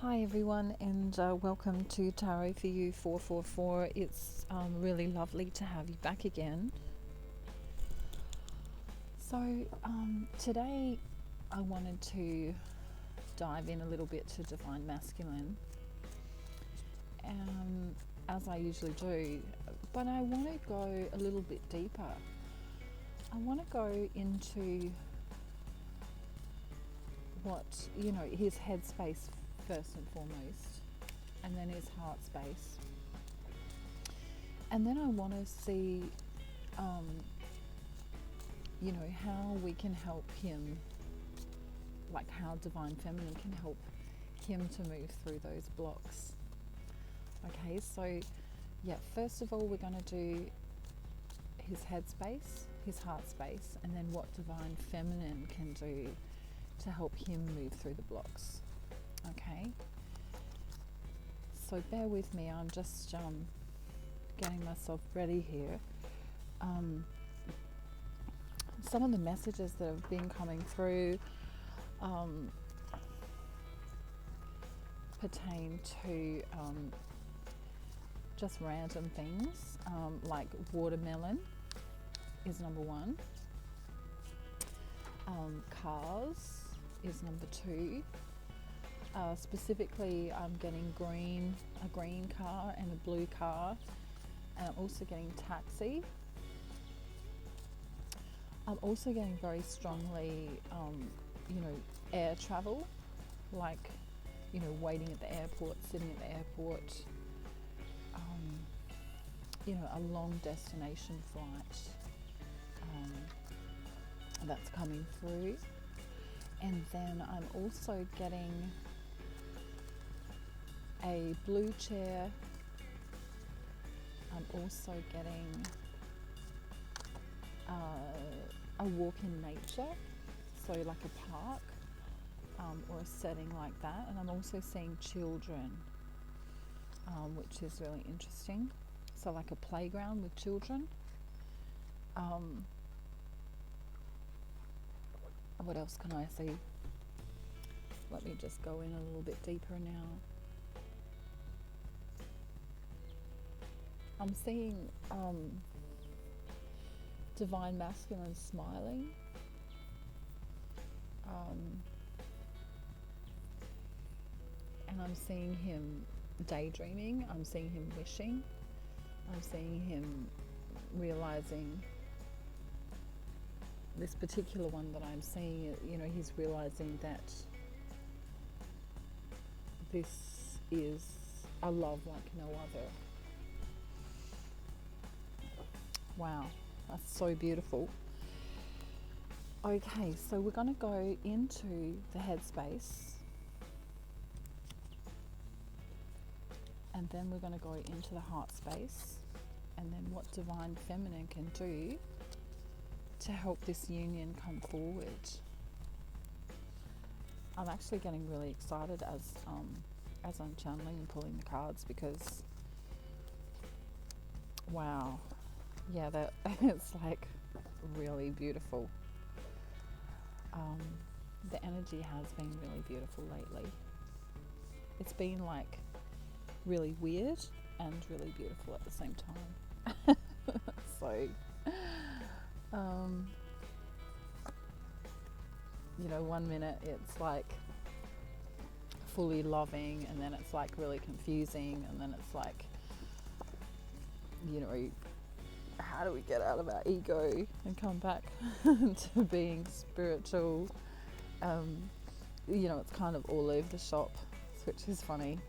Hi everyone, and welcome to Tarot for You 444. It's really lovely to have you back again. So today I wanted to dive in a little bit to Divine Masculine, as I usually do, but I want to go a little bit deeper. I want to go into what, his headspace first and foremost, and then his heart space. And then I want to see, how we can help him, like how Divine Feminine can help him to move through those blocks. Okay, so first of all, we're going to do his headspace, his heart space, and then what Divine Feminine can do to help him move through the blocks. Okay, so bear with me, I'm just getting myself ready here. Some of the messages that have been coming through pertain to just random things, like watermelon is number one, cars is number two. Specifically, I'm getting a green car and a blue car, and I'm also getting taxi. I'm also getting very strongly, air travel, like, waiting at the airport, sitting at the airport, a long destination flight that's coming through. And then I'm also getting a blue chair. I'm also getting a walk in nature, so like a park or a setting like that. And I'm also seeing children, which is really interesting. So like a playground with children. What else can I see? Let me just go in a little bit deeper now. I'm seeing Divine Masculine smiling. And I'm seeing him daydreaming. I'm seeing him wishing. I'm seeing him realizing this particular one that I'm seeing, he's realizing that this is a love like no other. Wow, that's so beautiful. Okay, so we're going to go into the headspace, and then we're going to go into the heart space, and then what Divine Feminine can do to help this union come forward. I'm actually getting really excited as I'm channeling and pulling the cards, because wow, that it's like really beautiful. The energy has been really beautiful lately. It's been like really weird and really beautiful at the same time. So one minute it's like fully loving, and then it's like really confusing, and then it's like, how do we get out of our ego and come back to being spiritual? It's kind of all over the shop, which is funny.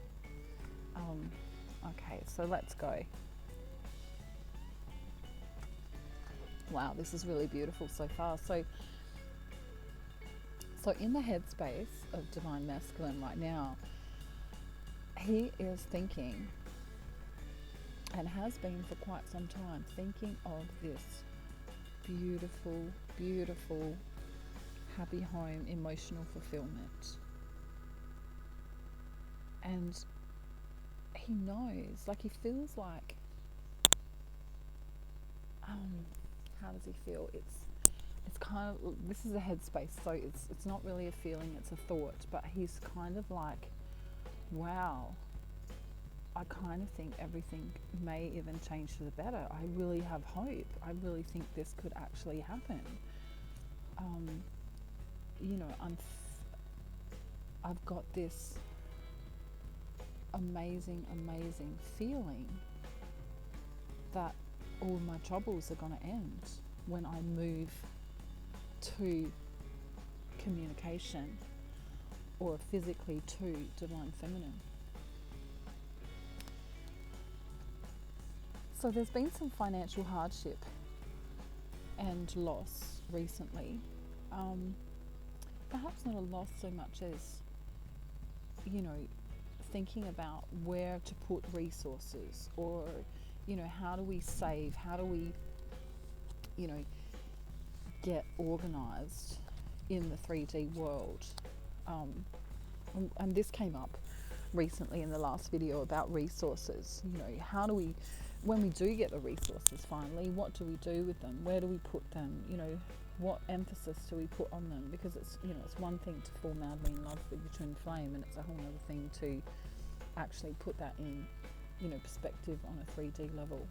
Okay, so let's go. Wow, this is really beautiful so far. So in the headspace of Divine Masculine right now, he is thinking, and has been for quite some time, thinking of this beautiful, beautiful, happy home, emotional fulfillment. And he knows, like he feels like, how does he feel? It's kind of, this is a headspace, so it's not really a feeling, it's a thought, but he's kind of like wow, I kind of think everything may even change for the better. I really have hope. I really think this could actually happen. Um, you know, I've got this amazing feeling that all my troubles are going to end when I move to communication, or physically to divine feminine. So there's been some financial hardship and loss recently. Perhaps not a loss so much as, you know, thinking about where to put resources, or, you know, how do we save, how do we, you know, get organized in the 3D world. And this came up recently in the last video about resources. You know, how do we, when we do get the resources finally, what do we do with them? Where do we put them? You know, what emphasis do we put on them? Because it's, you know, it's one thing to fall madly in love with your twin flame, and it's a whole other thing to actually put that in, you know, perspective on a 3D level.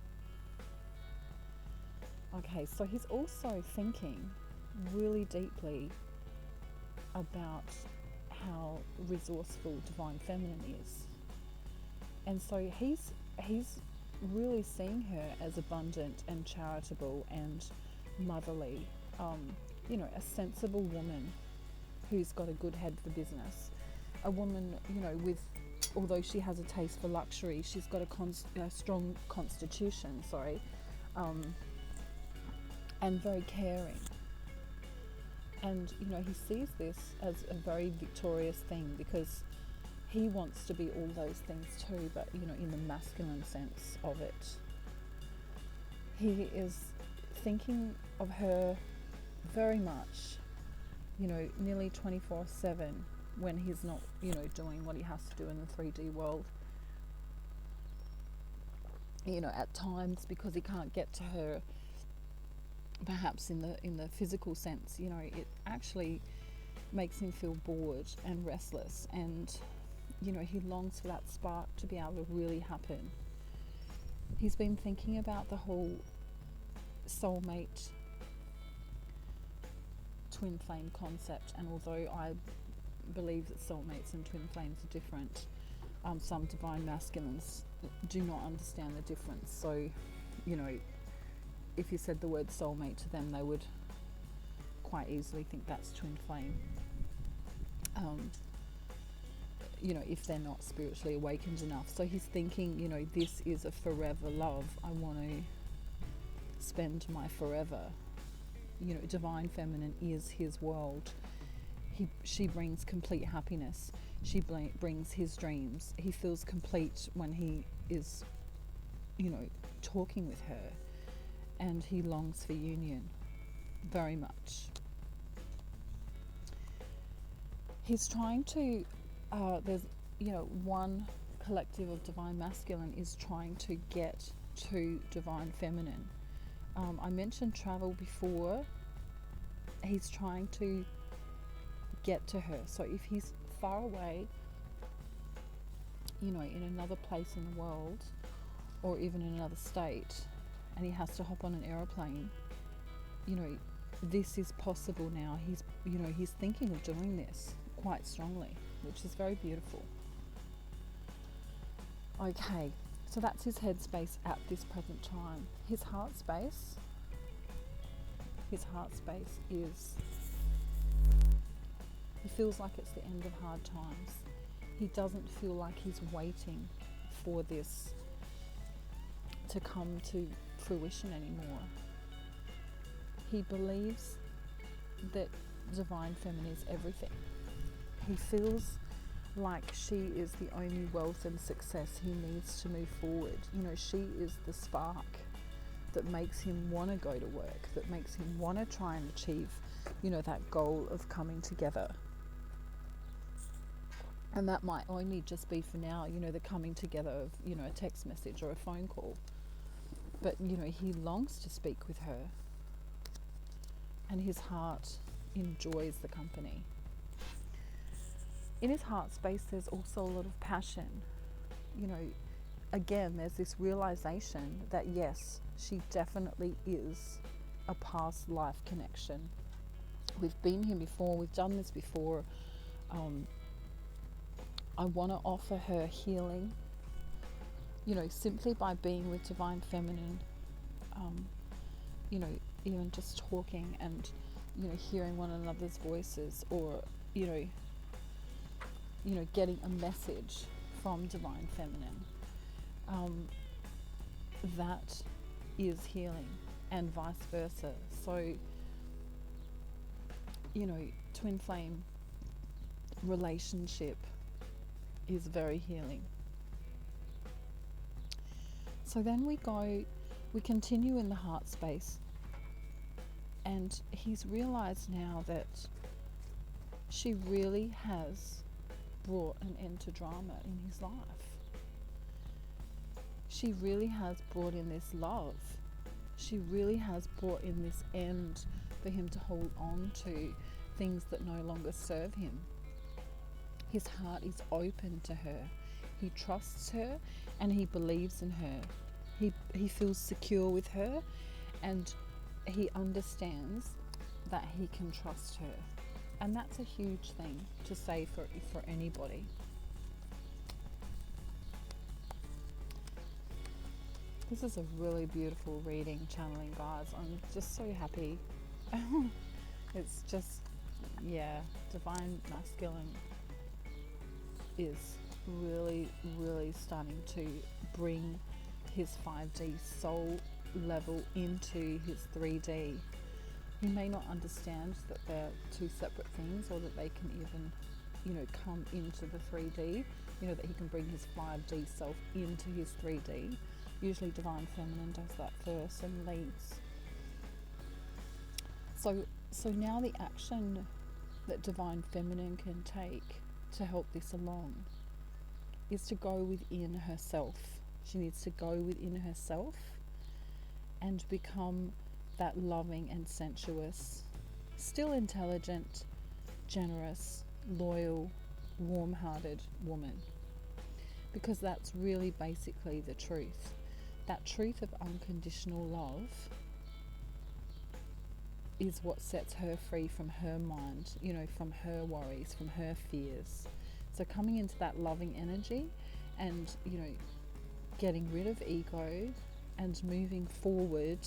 Okay, so he's also thinking really deeply about how resourceful divine feminine is. And so he's really seeing her as abundant and charitable and motherly, you know, a sensible woman who's got a good head for business. A woman, you know, with, although she has a taste for luxury, she's got a strong constitution, and very caring. And, you know, he sees this as a very victorious thing, because he wants to be all those things too, but, you know, in the masculine sense of it. He is thinking of her very much, you know, nearly 24/7 when he's not, you know, doing what he has to do in the 3D world. You know, at times, because he can't get to her, perhaps in the physical sense, you know, it actually makes him feel bored and restless, and, you know, he longs for that spark to be able to really happen. He's been thinking about the whole soulmate twin flame concept, and although I believe that soulmates and twin flames are different, some divine masculines do not understand the difference. So, you know, if you said the word soulmate to them, they would quite easily think that's twin flame. You know, if they're not spiritually awakened enough. So he's thinking, you know, this is a forever love. I want to spend my forever. You know, divine feminine is his world. She brings complete happiness. She brings his dreams. He feels complete when he is, you know, talking with her. And he longs for union very much. He's trying to, there's, you know, one collective of divine masculine is trying to get to divine feminine. I mentioned travel before. He's trying to get to her. So if he's far away, you know, in another place in the world, or even in another state, and he has to hop on an aeroplane, you know, this is possible now. He's thinking of doing this quite strongly, which is very beautiful. Okay, so that's his headspace at this present time. His heart space is, he feels like it's the end of hard times. He doesn't feel like he's waiting for this to come to fruition anymore. He believes that divine feminine is everything. He feels like she is the only wealth and success he needs to move forward. You know, she is the spark that makes him want to go to work, that makes him want to try and achieve, you know, that goal of coming together. And that might only just be for now, you know, the coming together of, you know, a text message or a phone call. But, you know, he longs to speak with her, and his heart enjoys the company. In his heart space, there's also a lot of passion. You know, again, there's this realization that yes, she definitely is a past life connection. We've been here before, we've done this before. I want to offer her healing, you know, simply by being with Divine Feminine, you know, even just talking and, you know, hearing one another's voices, or, you know, getting a message from Divine Feminine. That is healing, and vice versa. So, you know, twin flame relationship is very healing. So then we continue in the heart space, and he's realized now that she really has brought an end to drama in his life. She really has brought in this love. She really has brought in this end for him to hold on to things that no longer serve him. His heart is open to her. He trusts her and he believes in her. He feels secure with her, and he understands that he can trust her. And that's a huge thing to say for anybody. This is a really beautiful reading, channeling, guys. I'm just so happy. It's just, yeah, Divine Masculine is really, really starting to bring his 5D soul level into his 3D. He may not understand that they're two separate things, or that they can even, you know, come into the 3D, you know, that he can bring his 5D self into his 3D. Usually Divine Feminine does that first and leads. So now the action that Divine Feminine can take to help this along is to go within herself. She needs to go within herself and become that loving and sensuous, still intelligent, generous, loyal, warm-hearted woman. Because that's really basically the truth. That truth of unconditional love is what sets her free from her mind, you know, from her worries, from her fears. So coming into that loving energy and, you know, getting rid of ego and moving forward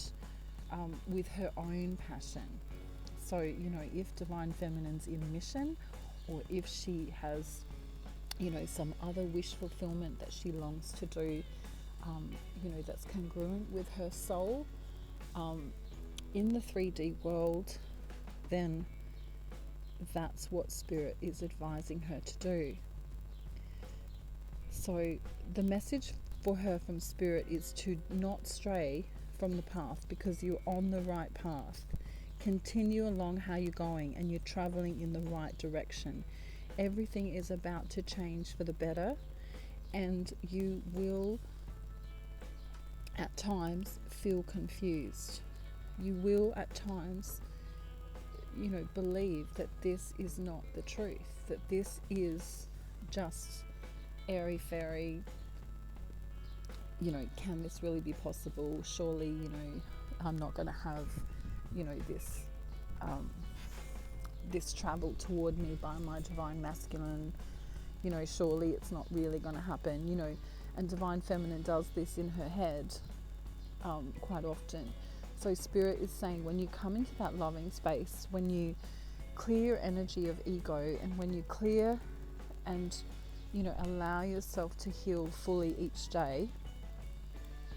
with her own passion. So, you know, if Divine Feminine's in mission, or if she has, you know, some other wish fulfillment that she longs to do, you know, that's congruent with her soul in the 3D world, then that's what Spirit is advising her to do. So the message for her from Spirit is to not stray from the path, because you're on the right path. Continue along how you're going, and you're traveling in the right direction. Everything is about to change for the better, and you will at times feel confused. You will at times, you know, believe that this is not the truth, that this is just airy-fairy. You know, can this really be possible? Surely, you know, I'm not going to have, you know, this travel toward me by my Divine Masculine. You know, surely it's not really going to happen, you know. And Divine Feminine does this in her head quite often. So Spirit is saying, when you come into that loving space, when you clear energy of ego, and when you clear and, you know, allow yourself to heal fully each day,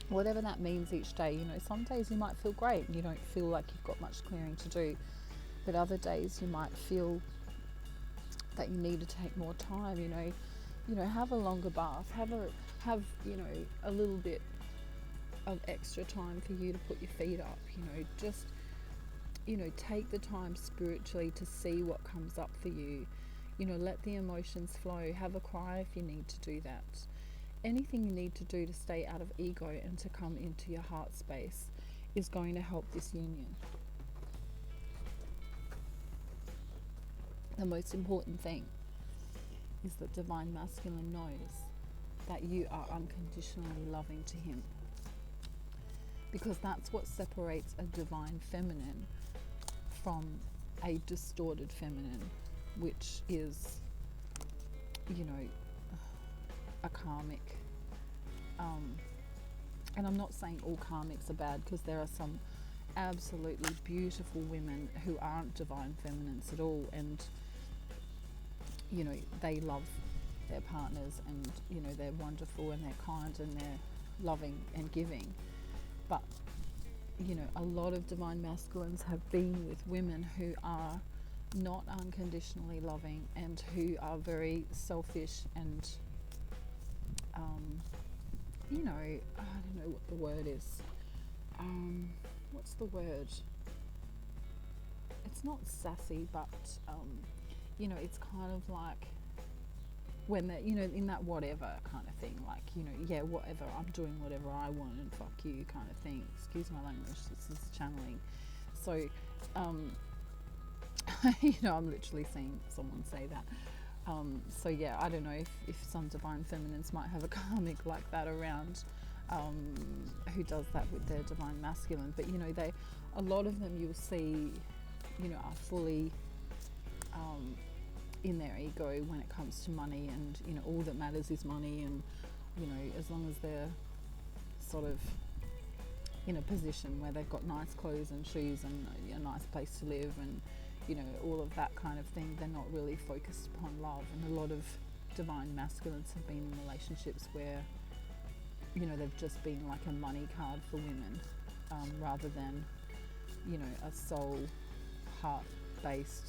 whatever that means each day. You know, some days you might feel great and you don't feel like you've got much clearing to do, but other days you might feel that you need to take more time. You know, have a longer bath, have you know, a little bit of extra time for you to put your feet up. You know, just, you know, take the time spiritually to see what comes up for you. You know, let the emotions flow. Have a cry if you need to do that. Anything you need to do to stay out of ego and to come into your heart space is going to help this union. The most important thing is that divine masculine knows that you are unconditionally loving to him, because that's what separates a divine feminine from a distorted feminine, which is, you know, a karmic. And I'm not saying all karmics are bad, because there are some absolutely beautiful women who aren't divine feminines at all, and you know, they love their partners, and you know, they're wonderful and they're kind and they're loving and giving. But you know, a lot of divine masculines have been with women who are not unconditionally loving, and who are very selfish, and you know, I don't know what the word is. What's the word? It's not sassy, but you know, it's kind of like when they're, you know, in that whatever kind of thing, like, you know, yeah, whatever, I'm doing whatever I want and fuck you kind of thing. Excuse my language, this is channeling. So, you know, I'm literally seeing someone say that. So yeah, I don't know if some divine feminines might have a karmic like that around, who does that with their divine masculine. But you know, a lot of them you'll see, you know, are fully in their ego when it comes to money, and you know, all that matters is money, and you know, as long as they're sort of in a position where they've got nice clothes and shoes and a nice place to live, and you know, all of that kind of thing, they're not really focused upon love. And a lot of divine masculines have been in relationships where, you know, they've just been like a money card for women, rather than, you know, a soul, heart based